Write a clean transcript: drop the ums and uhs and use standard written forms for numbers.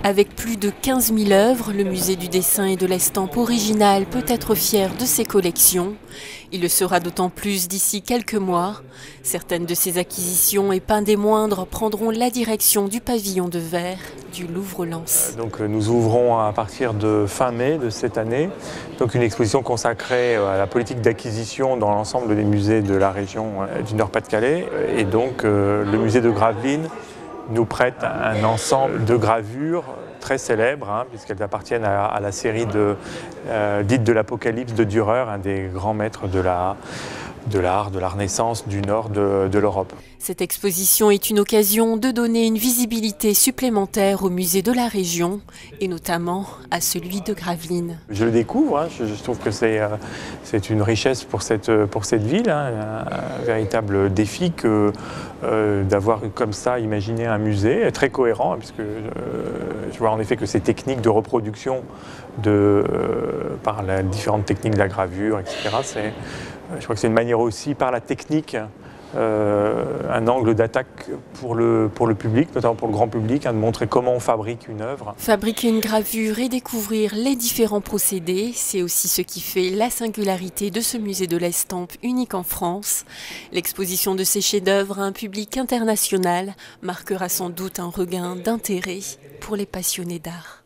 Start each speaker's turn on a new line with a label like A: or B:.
A: Avec plus de 15 000 œuvres, le musée du dessin et de l'estampe originale peut être fier de ses collections. Il le sera d'autant plus d'ici quelques mois. Certaines de ses acquisitions, et pas des moindres, prendront la direction du pavillon de verre du Louvre-Lens.
B: Donc nous ouvrons à partir de fin mai de cette année donc une exposition consacrée à la politique d'acquisition dans l'ensemble des musées de la région du Nord-Pas-de-Calais. Et donc le musée de Gravelines nous prête un ensemble de gravures très célèbres, puisqu'elles appartiennent à la série dite de l'Apocalypse de Dürer, un des grands maîtres de l'art, de la Renaissance du nord de l'Europe.
A: Cette exposition est une occasion de donner une visibilité supplémentaire au musée de la région et notamment à celui de Gravelines.
B: Je le découvre, je trouve que c'est une richesse pour cette ville, un véritable défi que d'avoir comme ça imaginé un musée très cohérent, puisque je vois en effet que ces techniques de reproduction par les différentes techniques de la gravure, etc., je crois que c'est une manière aussi par la technique, un angle d'attaque pour le public, notamment pour le grand public, de montrer comment on fabrique une œuvre.
A: Fabriquer une gravure et découvrir les différents procédés, c'est aussi ce qui fait la singularité de ce musée de l'estampe unique en France. L'exposition de ces chefs-d'œuvre à un public international marquera sans doute un regain d'intérêt pour les passionnés d'art.